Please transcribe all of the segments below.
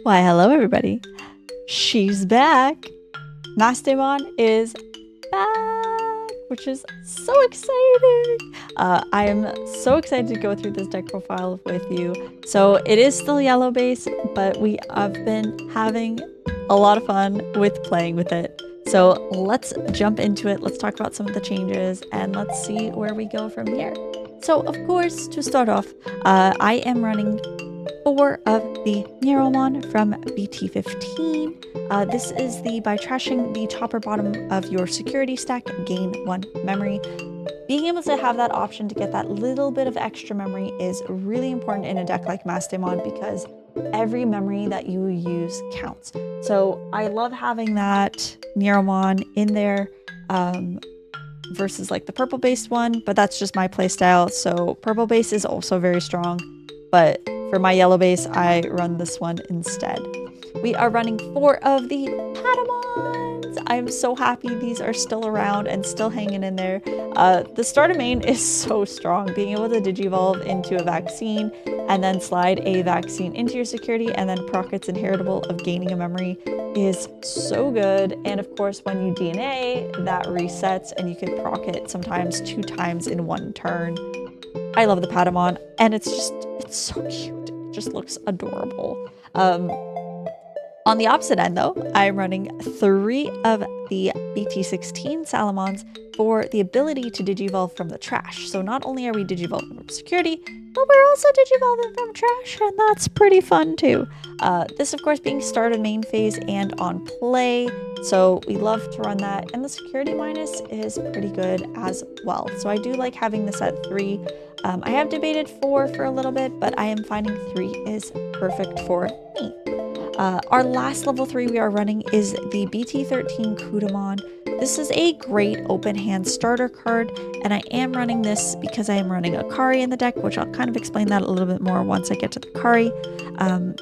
Why, hello everybody. She's back. Mastemon is back, which is so exciting. I am so excited to go through this deck profile with you. So it is still yellow base, but we have been having a lot of fun with playing with it. So let's jump into it. Let's talk about some of the changes and let's see where we go from here. So of course, to start off, I am running 4 of the Necromon from BT15. This is by trashing the top or bottom of your security stack, gain 1 memory. Being able to have that option to get that little bit of extra memory is really important in a deck like Mastemon because every memory that you use counts. So I love having that Necromon in there versus like the purple based one, but that's just my playstyle. So purple base is also very strong, but for my yellow base, I run this one instead. We are running 4 of the Patamons. I'm so happy these are still around and still hanging in there. The starter main is so strong. Being able to digivolve into a vaccine and then slide a vaccine into your security and then proc its inheritable of gaining a memory is so good. And of course, when you DNA, that resets and you can proc it sometimes 2 times in 1 turn. I love the Patamon, and it's so cute. It just looks adorable. On the opposite end, though, I'm running 3 of the BT16 Salamons for the ability to digivolve from the trash. So not only are we digivolving from security, but we're also digivolving from trash, and that's pretty fun too. This, of course, being started main phase and on play, so we love to run that. And the security minus is pretty good as well. So I do like having this at 3. I have debated 4 for a little bit, but I am finding 3 is perfect for me. Our last level 3 we are running is the BT13 Kudamon. This is a great open hand starter card, and I am running this because I am running a Kari in the deck, which I'll kind of explain that a little bit more once I get to the Kari.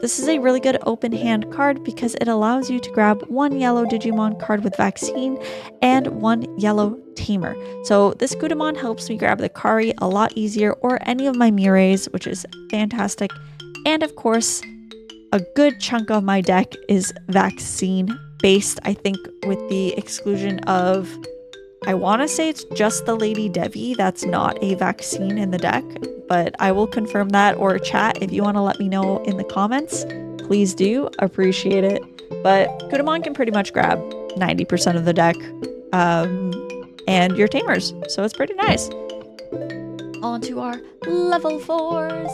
This is a really good open hand card because it allows you to grab 1 yellow Digimon card with vaccine and 1 yellow Tamer. So this Kudamon helps me grab the Kari a lot easier, or any of my Mireis, which is fantastic. And of course, a good chunk of my deck is vaccine based, I think, with the exclusion of, I want to say it's just the LadyDevi that's not a vaccine in the deck, but I will confirm that, or chat if you want to let me know in the comments. Please do, appreciate it. But Kudamon can pretty much grab 90% of the deck and your Tamers, so it's pretty nice. On to our level 4s.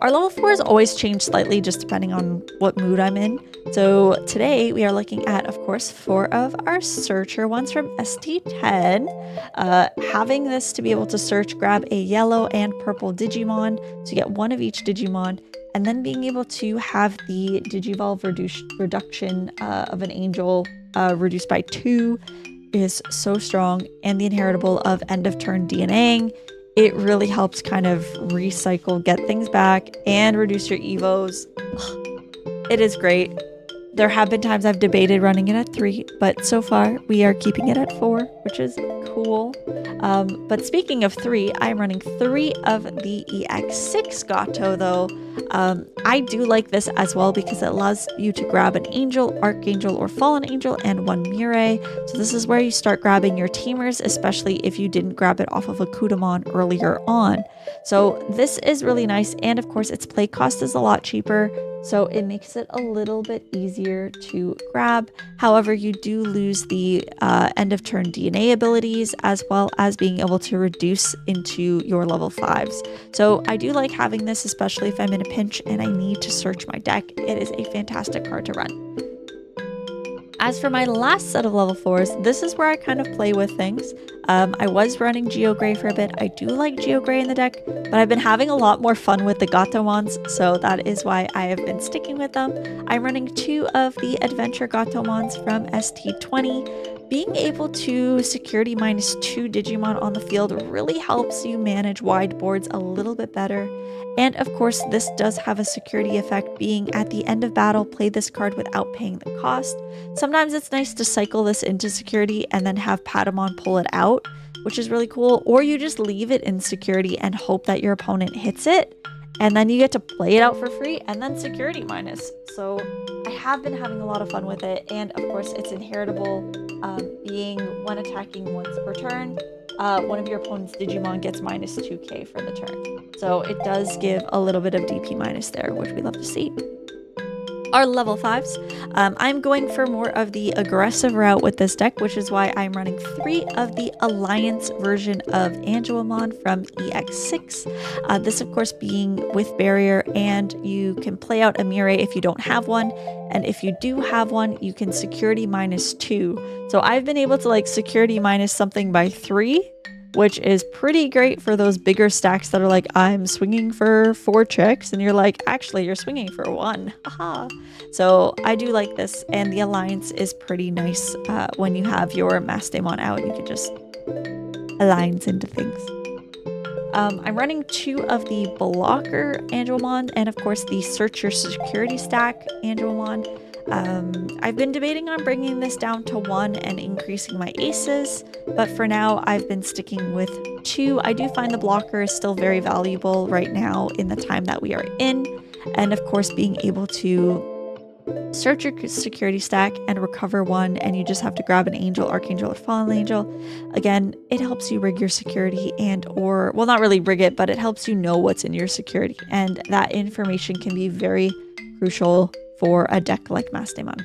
Our level 4s always change slightly just depending on what mood I'm in. So today we are looking at, of course, 4 of our searcher ones from ST10. Having this to be able to search, grab a yellow and purple Digimon to get 1 of each Digimon, and then being able to have the Digivolve reduction of an angel reduced by 2 is so strong, and the inheritable of end of turn DNAing. It really helps kind of recycle, get things back, and reduce your evos. It is great. There have been times I've debated running it at 3, but so far we are keeping it at 4, which is cool. But speaking of 3, I'm running 3 of the EX6 Gato though. I do like this as well because it allows you to grab an angel, archangel, or fallen angel and 1 Mirei. So this is where you start grabbing your Tamers, especially if you didn't grab it off of a Kudamon earlier on. So this is really nice, and of course its play cost is a lot cheaper, so it makes it a little bit easier to grab. However, you do lose the end of turn DNA abilities, as well as being able to reduce into your level 5s. So I do like having this, especially if I'm in a pinch and I need to search my deck. It is a fantastic card to run. As for my last set of level 4s, this is where I kind of play with things. I was running Geogray for a bit. I do like Geogray in the deck, but I've been having a lot more fun with the Gatomons, so that is why I have been sticking with them. I'm running 2 of the Adventure Gatomons from ST20. Being able to security minus 2 Digimon on the field really helps you manage wide boards a little bit better. And of course, this does have a security effect, being at the end of battle, play this card without paying the cost. Sometimes it's nice to cycle this into security and then have Patamon pull it out, which is really cool. Or you just leave it in security and hope that your opponent hits it. and then you get to play it out for free and then security minus. So I have been having a lot of fun with it, and of course it's inheritable, being when attacking once per turn, one of your opponent's Digimon gets minus 2k for the turn. So it does give a little bit of DP minus there, which we love to see. Our level 5s. I'm going for more of the aggressive route with this deck, which is why I'm running 3 of the Alliance version of Angelomon from EX6. This, of course, being with Barrier, and you can play out a Mirei if you don't have one. And if you do have one, you can security minus 2. So I've been able to like security minus something by 3, which is pretty great for those bigger stacks that are like, I'm swinging for 4 checks, and you're like, actually, you're swinging for 1. Haha. So I do like this, and the Alliance is pretty nice when you have your Mastemon out. You can just alliance into things. I'm running 2 of the Blocker Angelomon, and of course the Search Your Security stack Angelomon. I've been debating on bringing this down to 1 and increasing my aces, but for now I've been sticking with 2. I do find the blocker is still very valuable right now in the time that we are in, and of course being able to search your security stack and recover 1, and you just have to grab an angel, archangel, or fallen angel. Again, it helps you rig your security, and or, well, not really rig it, but it helps you know what's in your security, and that information can be very crucial for a deck like Mastemon.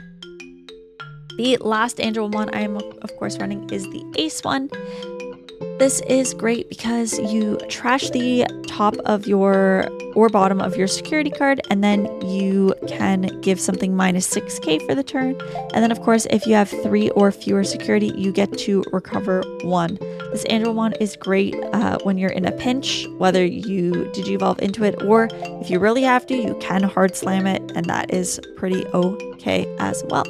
The last Angelomon I am of course running is the Ace one. This is great because you trash the top of your or bottom of your security card, and then you can give something minus 6k for the turn. And then of course if you have 3 or fewer security, you get to recover 1. This Angelomon is great when you're in a pinch, whether you Digivolve into it, or if you really have to, you can hard slam it, and that is pretty okay as well.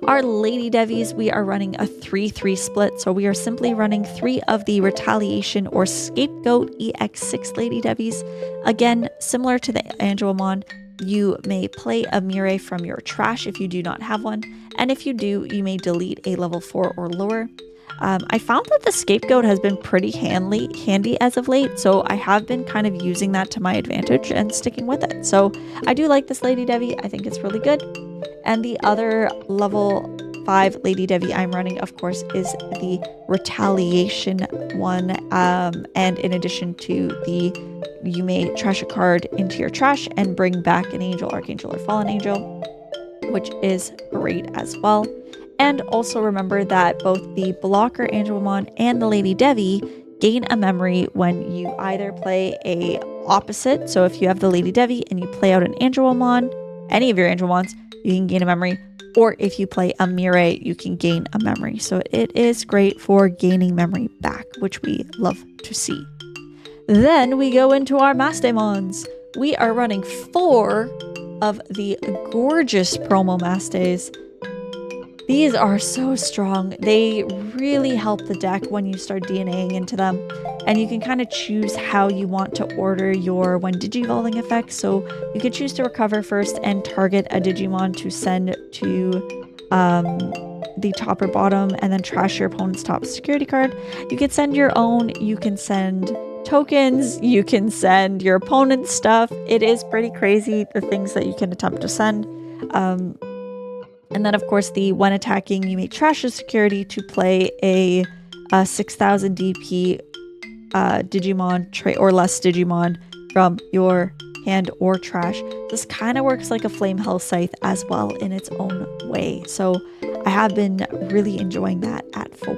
Our Lady Devies, we are running a 3-3 split, so we are simply running 3 of the Retaliation or Scapegoat EX6 Lady Devies. Again, similar to the Angelomon, you may play a Mirei from your trash if you do not have one, and if you do, you may delete a level 4 or lower. I found that the Scapegoat has been pretty handy as of late, so I have been kind of using that to my advantage and sticking with it. So I do like this Lady Devi. I think it's really good. And the other level 5 Lady Devi I'm running, of course, is the Retaliation one. And in addition to the, you may trash a card into your trash and bring back an angel, archangel, or fallen angel, which is great as well. And also remember that both the Blocker Angelomon and the Lady Devi gain a memory when you either play a opposite. So if you have the Lady Devi and you play out an Angelomon, any of your Angelomons, you can gain a memory. Or if you play a Mirei, you can gain a memory. So it is great for gaining memory back, which we love to see. Then we go into our Mastemons. We are running 4 of the gorgeous promo Mastes. These are so strong. They really help the deck when you start DNAing into them. And you can kind of choose how you want to order your when Digivolving effects. So you could choose to recover first and target a Digimon to send to the top or bottom, and then trash your opponent's top security card. You could send your own, you can send tokens, you can send your opponent's stuff. It is pretty crazy the things that you can attempt to send. And then, of course, the when attacking, you may trash a security to play a 6,000 DP Digimon or less Digimon from your hand or trash. This kind of works like a Flame Hell Scythe as well in its own way. So I have been really enjoying that at 4.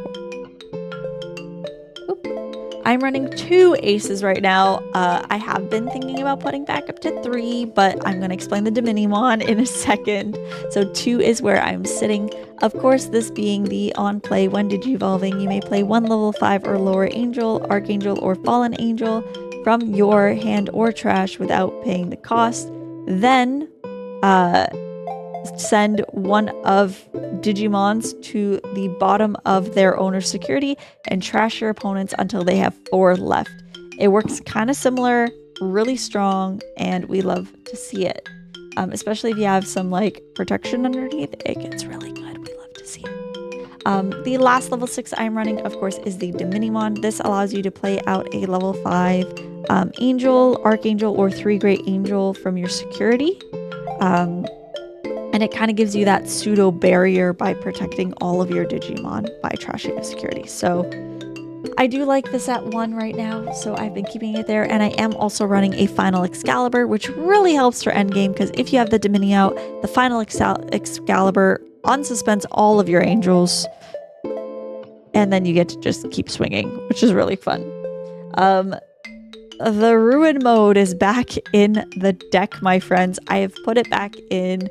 I'm running 2 aces right now. I have been thinking about putting back up to 3, but I'm going to explain the Digimon in a second. So 2 is where I'm sitting. Of course, this being the on play when Digivolving, you may play 1 level 5 or lower angel, archangel, or fallen angel from your hand or trash without paying the cost. Then send 1 of Digimons to the bottom of their owner's security and trash your opponents until they have 4 left. It works kind of similar, really strong, and we love to see it. Especially if you have some like protection underneath, it gets really good. We love to see it. The last level 6 I'm running, of course, is the Digimon. This allows you to play out a level 5 Angel, Archangel, or 3 Great Angel from your security. And it kind of gives you that pseudo barrier by protecting all of your Digimon by trashing a security. So I do like this at 1 right now, so I've been keeping it there. And I am also running a Final Excalibur, which really helps for endgame, because if you have the Domini out, the Final Excalibur unsuspends all of your angels, and then you get to just keep swinging, which is really fun. The Ruin mode is back in the deck, my friends. I have put it back in.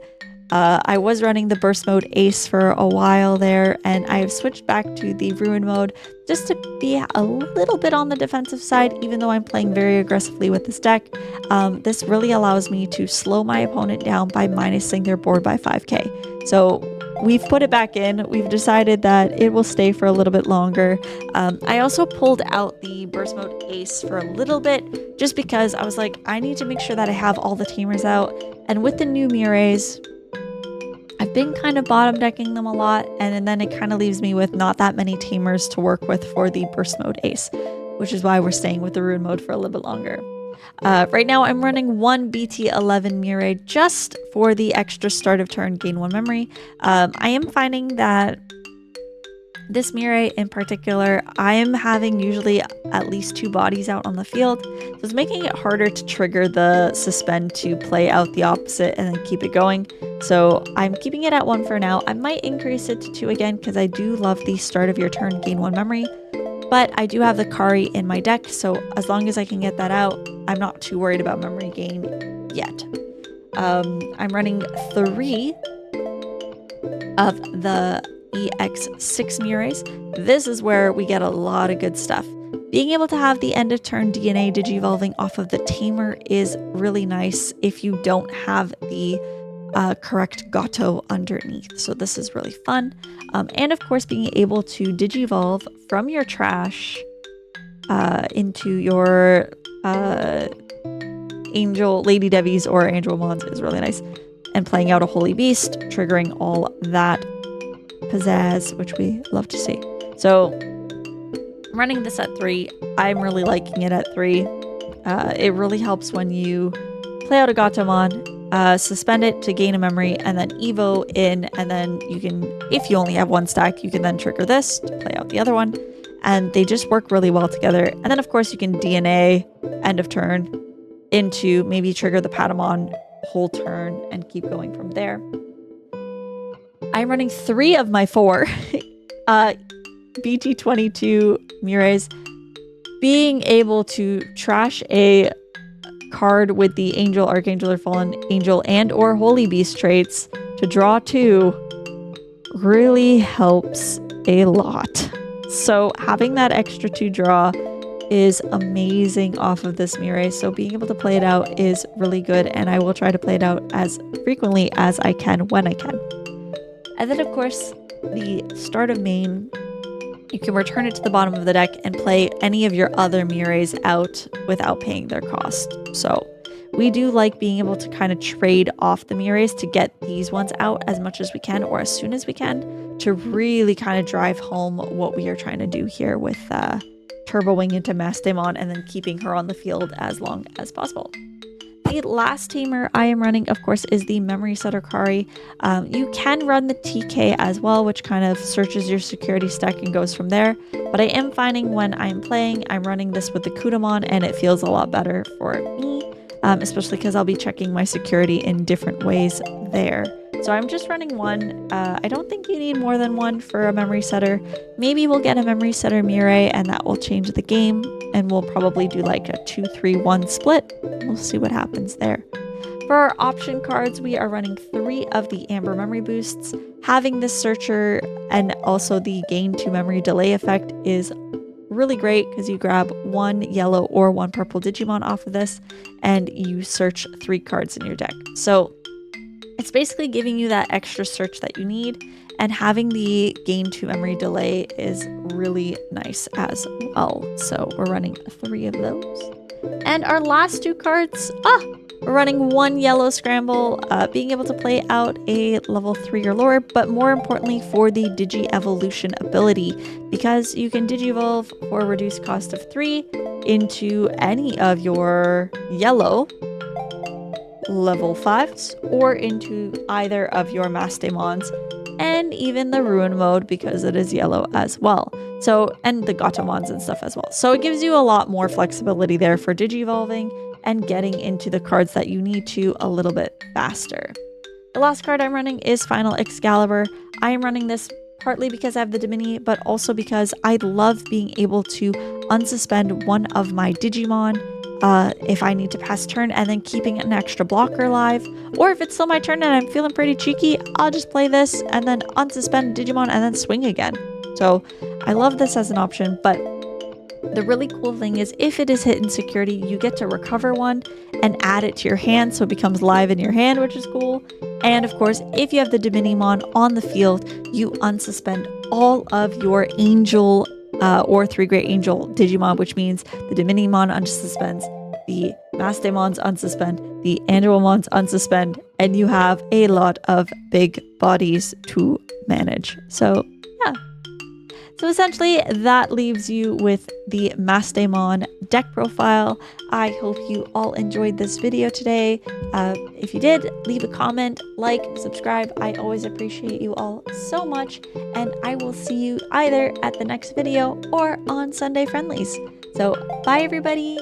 I was running the burst mode ace for a while there, and I have switched back to the Ruin mode just to be a little bit on the defensive side, even though I'm playing very aggressively with this deck. This really allows me to slow my opponent down by minusing their board by 5k. So we've put it back in. We've decided that it will stay for a little bit longer. I also pulled out the burst mode ace for a little bit, just because I was like, I need to make sure that I have all the Tamers out. And with the new Mireis, I've been kind of bottom decking them a lot, and then it kind of leaves me with not that many Tamers to work with for the burst mode ace, which is why we're staying with the Ruin mode for a little bit longer. Right now I'm running 1 BT11 Mirei just for the extra start of turn gain 1 memory. I am finding that this Mirei in particular, I am having usually at least 2 bodies out on the field, so it's making it harder to trigger the suspend to play out the opposite and then keep it going. So I'm keeping it at 1 for now. I might increase it to 2 again, because I do love the start of your turn gain 1 memory, but I do have the Kari in my deck, so as long as I can get that out, I'm not too worried about memory gain yet. I'm running 3 of the EX6 Mireis. This is where we get a lot of good stuff. Being able to have the end of turn DNA digivolving off of the Tamer is really nice if you don't have the correct Gato underneath. So this is really fun. And of course, being able to digivolve from your trash into your Angel, LadyDevimons or Angelmons is really nice. And playing out a Holy Beast, triggering all that pizzazz, which we love to see. So I'm running this at 3. I'm really liking it at 3. It really helps when you play out a Gatomon, suspend it to gain a memory, and then Evo in, and then you can, if you only have 1 stack, you can then trigger this to play out the other one. And they just work really well together. And then of course you can DNA end of turn into maybe trigger the Patamon whole turn and keep going from there. I'm running 3 of my 4 BT22 Mireis. Being able to trash a card with the Angel, Archangel, or Fallen Angel and or Holy Beast traits to draw 2 really helps a lot. So having that extra 2 draw is amazing off of this Mirei. So being able to play it out is really good, and I will try to play it out as frequently as I can when I can. And then of course, the start of main, you can return it to the bottom of the deck and play any of your other Mireis out without paying their cost. So we do like being able to kind of trade off the Mireis to get these ones out as much as we can, or as soon as we can, to really kind of drive home what we are trying to do here with turboing into Mastemon and then keeping her on the field as long as possible. The last Tamer I am running, of course, is the Memory Setter Kari. You can run the TK as well, which kind of searches your security stack and goes from there. But I am finding when I'm playing, I'm running this with the Kudamon, and it feels a lot better for me, especially because I'll be checking my security in different ways there. So I'm just running 1. I don't think you need more than 1 for a Memory Setter. Maybe we'll get a Memory Setter Mirei, and that will change the game, and we'll probably do like a 2-3-1 split. We'll see what happens there. For our option cards, we are running 3 of the Amber Memory Boosts. Having this Searcher and also the Gain 2 Memory Delay effect is really great, because you grab 1 yellow or 1 purple Digimon off of this, and you search 3 cards in your deck. So it's basically giving you that extra search that you need, and having the Gain 2 Memory Delay is really nice as well. So we're running 3 of those. And our last 2 cards, We're running 1 yellow scramble, being able to play out a level 3 or lower, but more importantly for the Digi-Evolution ability, because you can Digivolve for a reduced cost of 3 into any of your yellow level 5s or into either of your Mastemons, and even the Ruin mode because it is yellow as well. So, and the Gatomons and stuff as well. So it gives you a lot more flexibility there for Digivolving and getting into the cards that you need to a little bit faster. The last card I'm running is Final Excalibur. I am running this partly because I have the Dimini, but also because I love being able to unsuspend one of my Digimon if I need to pass turn, and then keeping an extra blocker alive. Or if it's still my turn and I'm feeling pretty cheeky, I'll just play this and then unsuspend Digimon and then swing again. So I love this as an option, but the really cool thing is if it is hit in security, you get to recover one and add it to your hand so it becomes live in your hand, which is cool. And of course, if you have the Diminimon on the field, you unsuspend all of your Angel or 3 Great Angel Digimon, which means the Diminimon unsuspends, the Mastemons unsuspend, the Angelmons unsuspend, and you have a lot of big bodies to manage. So yeah. So essentially that leaves you with the Mastemon deck profile. I hope you all enjoyed this video today. If you did, leave a comment, like, subscribe. I always appreciate you all so much, and I will see you either at the next video or on Sunday Friendlies. So bye everybody!